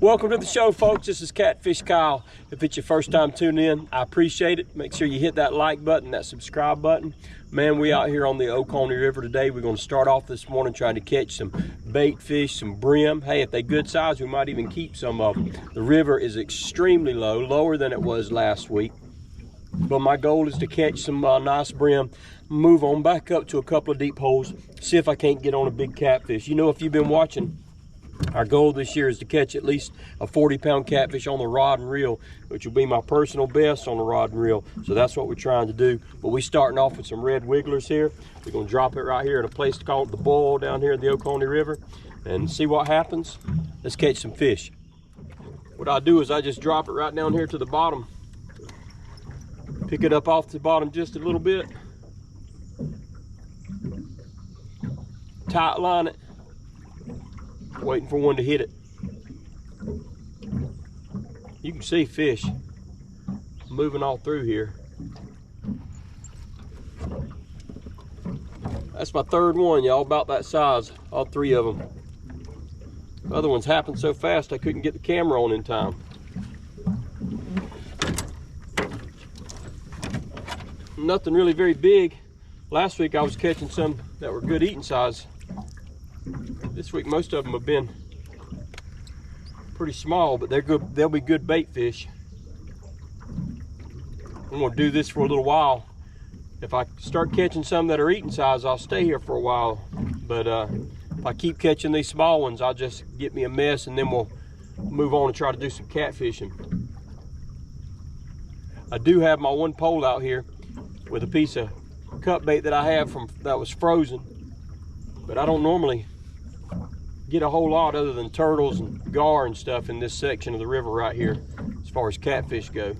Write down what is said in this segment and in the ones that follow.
Welcome to the show, folks. This is Catfish Kyle. If it's your first time tuning in, I appreciate it. Make sure you hit that like button, that subscribe button. Man, we out here on the Oconee River today. We're going to start off this morning trying to catch some bait fish, some brim. Hey, if they're good size, we might even keep some of them. The river is extremely low, lower than it was last week. But my goal is to catch some nice brim, move on back up to a couple of deep holes, see if I can't get on a big catfish. You know, if you've been watching, our goal this year is to catch at least a 40-pound catfish on the rod and reel, which will be my personal best on the rod and reel. So that's what we're trying to do. But we're starting off with some red wigglers here. We're going to drop it right here at a place called the Boil down here in the Oconee River and see what happens. Let's catch some fish. What I do is I just drop it right down here to the bottom. Pick it up off the bottom just a little bit. Tight line it. Waiting for one to hit it. You can see fish moving all through here. That's my third one, y'all, about that size, all three of them. The other ones happened so fast I couldn't get the camera on in time. Nothing really very big. Last week I was catching some that were good eating size. This week most of them have been pretty small, but they're good. They'll be good bait fish. I'm gonna do this for a little while. If I start catching some that are eating size, I'll stay here for a while. But if I keep catching these small ones, I'll just get me a mess and then we'll move on and try to do some catfishing. I do have my one pole out here with a piece of cut bait that I have that was frozen, but I don't normally get a whole lot other than turtles and gar and stuff in this section of the river right here as far as catfish go.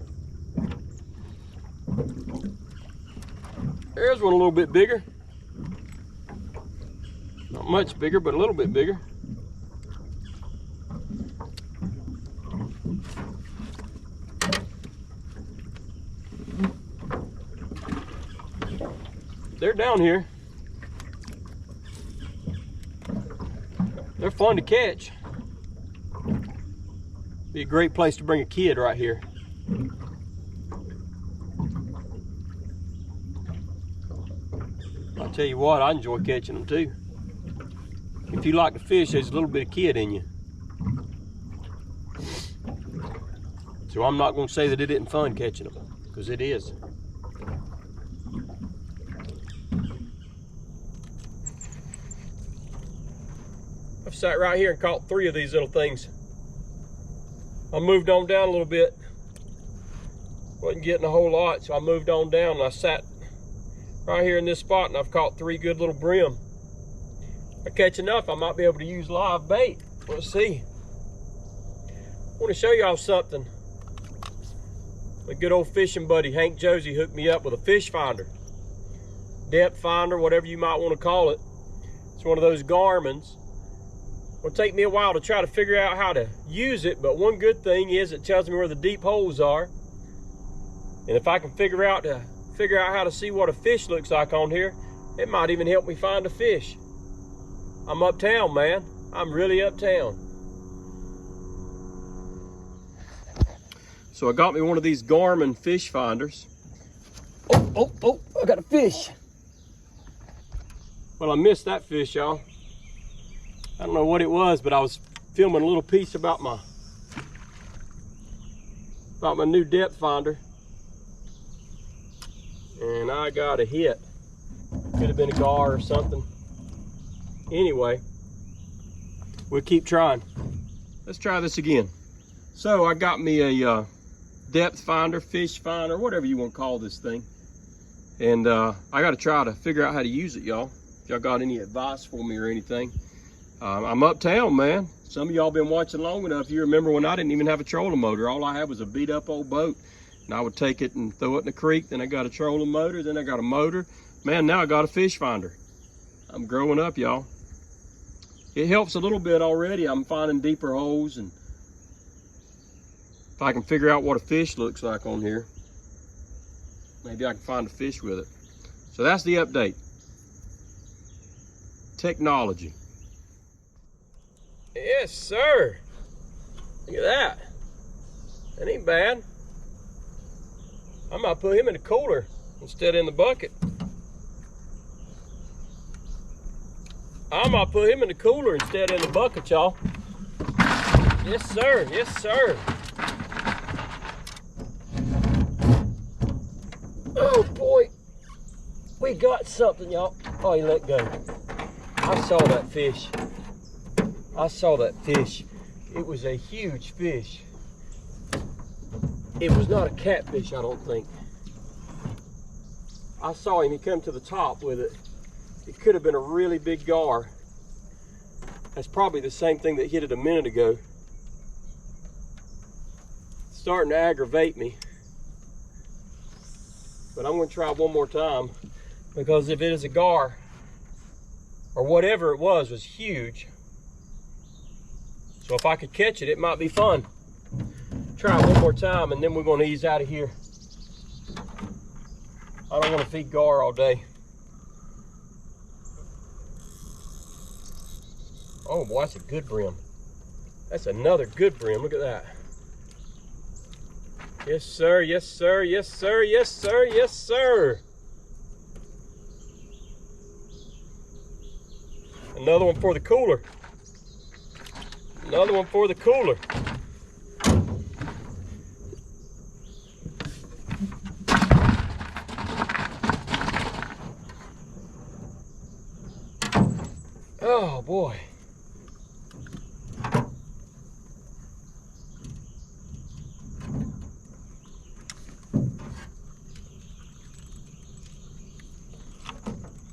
There's one a little bit bigger. Not much bigger, but a little bit bigger. They're down here. They're fun to catch. Be a great place to bring a kid right here. I'll tell you what, I enjoy catching them too. If you like to fish, there's a little bit of kid in you. So I'm not going to say that it isn't fun catching them, because it is. I've sat right here and caught three of these little things. I moved on down a little bit. Wasn't getting a whole lot, so I moved on down and I sat right here in this spot and I've caught three good little brim. If I catch enough, I might be able to use live bait. We'll see. I want to show y'all something. My good old fishing buddy, Hank Josie, hooked me up with a fish finder. Depth finder, whatever you might want to call it. It's one of those Garmin's. It'll take me a while to try to figure out how to use it, but one good thing is it tells me where the deep holes are. And if I can figure out how to see what a fish looks like on here, it might even help me find a fish. I'm uptown, man. I'm really uptown. So I got me one of these Garmin fish finders. Oh, I got a fish. Well, I missed that fish, y'all. I don't know what it was, but I was filming a little piece about my new depth finder, and I got a hit. Could have been a gar or something. Anyway, we'll keep trying. Let's try this again. So I got me a depth finder, fish finder, whatever you want to call this thing, and I got to try to figure out how to use it, y'all. If y'all got any advice for me or anything. I'm uptown, man. Some of y'all been watching long enough. You remember when I didn't even have a trolling motor. All I had was a beat up old boat. And I would take it and throw it in the creek. Then I got a trolling motor. Then I got a motor. Man, now I got a fish finder. I'm growing up, y'all. It helps a little bit already. I'm finding deeper holes. And if I can figure out what a fish looks like on here, maybe I can find a fish with it. So that's the update. Technology. Yes, sir. Look at that. That ain't bad. I might put him in the cooler instead of in the bucket. I might put him in the cooler instead of in the bucket, y'all. Yes, sir. Yes, sir. Oh, boy. We got something, y'all. Oh, he let go. I saw that fish. I saw that fish. It was a huge fish. It was not a catfish, I don't think. I saw him. He came to the top with it. It could have been a really big gar. That's probably the same thing that hit it a minute ago. It's starting to aggravate me. But I'm going to try one more time, because if it is a gar, or whatever it was huge. So if I could catch it, it might be fun. Try it one more time, and then we're going to ease out of here. I don't want to feed gar all day. Oh boy, that's a good brim. That's another good brim. Look at that. Yes, sir. Yes, sir. Yes, sir. Yes, sir. Yes, sir. Another one for the cooler. Another one for the cooler. Oh boy.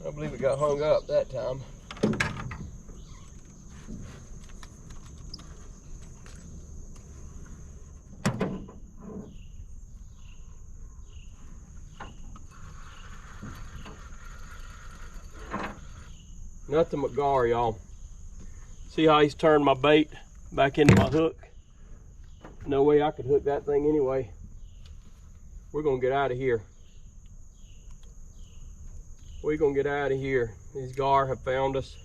I believe it got hung up that time. Nothing but gar, y'all. See how he's turned my bait back into my hook? No way I could hook that thing anyway. We're gonna get out of here. We're gonna get out of here. These gar have found us.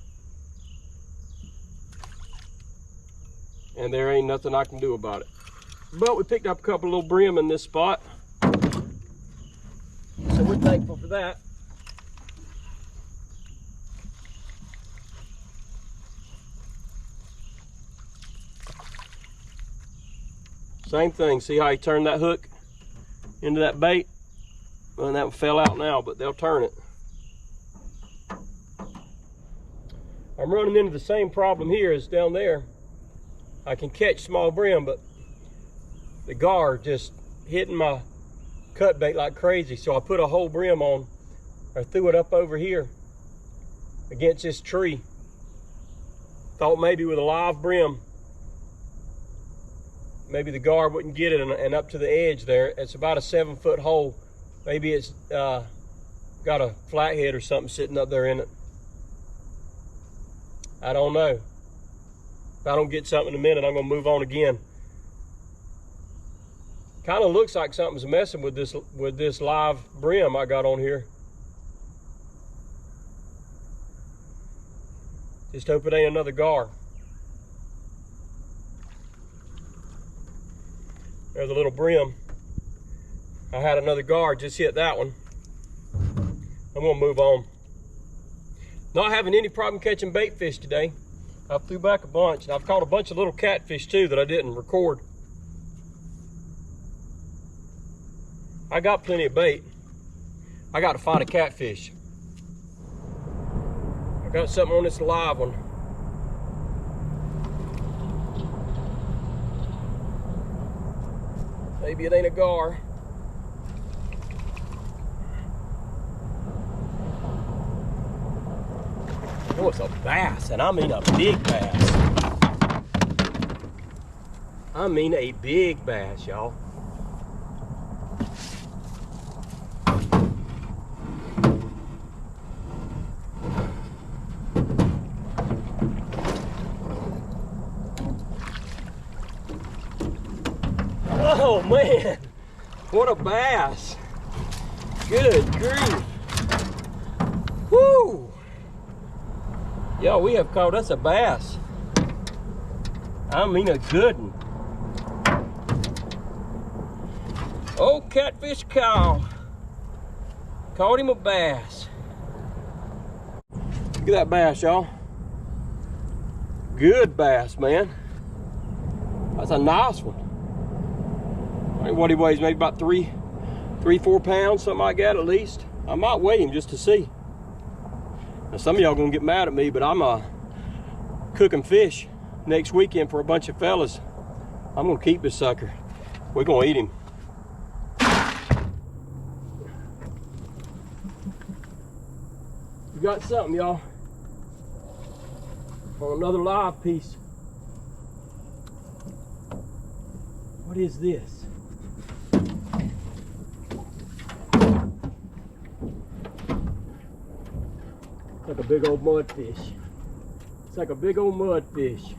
And there ain't nothing I can do about it. But we picked up a couple little brim in this spot. So we're thankful for that. Same thing, see how he turned that hook into that bait? Well, that one fell out now, but they'll turn it. I'm running into the same problem here as down there. I can catch small brim, but the gar just hitting my cut bait like crazy. So I put a whole brim on, or threw it up over here against this tree. Thought maybe with a live brim, maybe the gar wouldn't get it, and up to the edge there. It's about a 7-foot hole. Maybe it's got a flathead or something sitting up there in it. I don't know. If I don't get something in a minute, I'm gonna move on again. Kind of looks like something's messing with this live brim I got on here. Just hope it ain't another gar. There's a little brim. I had another gar, just hit that one. I'm gonna move on. Not having any problem catching bait fish today. I threw back a bunch, and I've caught a bunch of little catfish too that I didn't record. I got plenty of bait. I got to find a catfish. I got something on this live one. Maybe it ain't a gar. Oh, it's a bass, and I mean a big bass. I mean a big bass, y'all. Oh man, what a bass. Good grief. Woo! Yo, we have caught us a bass. I mean a good one. Oh, Catfish Kyle. Caught him a bass. Look at that bass, y'all. Good bass, man. That's a nice one. I think what he weighs, maybe about 4 pounds, something like that at least. I might weigh him just to see. Now some of y'all gonna get mad at me, but I'm cooking fish next weekend for a bunch of fellas. I'm gonna keep this sucker. We're gonna eat him. We got something, y'all. On another live piece. What is this? It's like a big old mudfish. It's like a big old mudfish.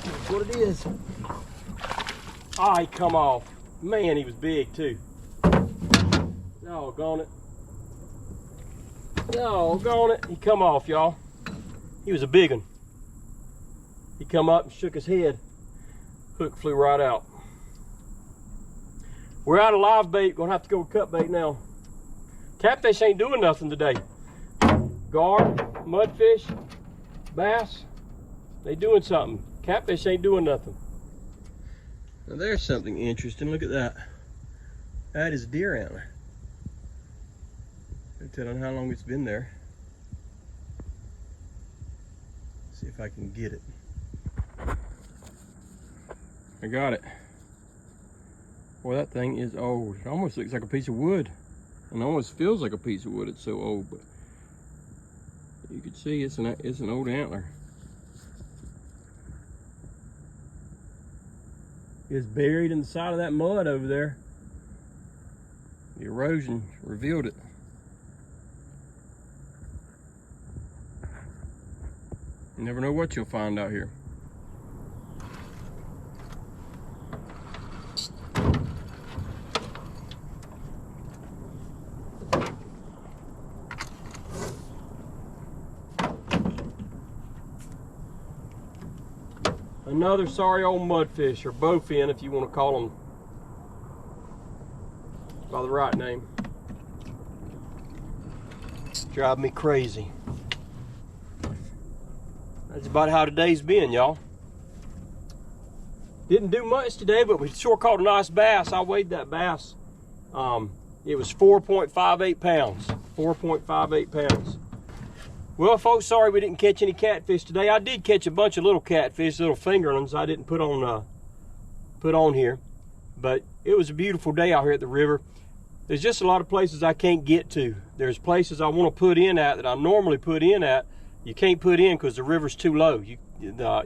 That's what it is. Ah, he come off. Man, he was big too. Doggone it. Doggone it. He come off, y'all. He was a big one. He come up and shook his head. Hook flew right out. We're out of live bait. Gonna have to go with cut bait now. Catfish ain't doing nothing today. Gar, mudfish, bass, they doing something. Catfish ain't doing nothing. Now there's something interesting. Look at that. That is a deer antler. I'm telling how long it's been there. See if I can get it. I got it. Boy, that thing is old. It almost looks like a piece of wood. And almost feels like a piece of wood. It's so old, but you can see it's an old antler. It's buried in the side of that mud over there. The erosion revealed it. You never know what you'll find out here. Another sorry old mudfish, or bowfin if you want to call them by the right name. Drive me crazy. That's about how today's been, y'all. Didn't do much today, but we sure caught a nice bass. I weighed that bass. It was 4.58 pounds. 4.58 pounds. Well, folks, sorry we didn't catch any catfish today. I did catch a bunch of little catfish, little fingerlings I didn't put on here. But it was a beautiful day out here at the river. There's just a lot of places I can't get to. There's places I want to put in at that I normally put in at. You can't put in because the river's too low. The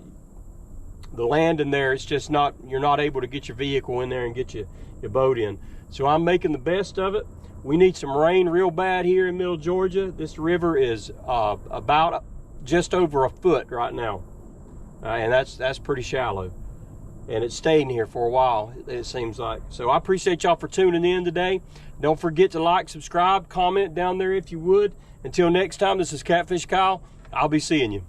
land in there, it's just not, you're not able to get your vehicle in there and get your boat in. So I'm making the best of it. We need some rain real bad here in middle Georgia. This river is about just over a foot right now. And that's pretty shallow. And it's staying here for a while, it seems like. So I appreciate y'all for tuning in today. Don't forget to like, subscribe, comment down there if you would. Until next time, this is Catfish Kyle. I'll be seeing you.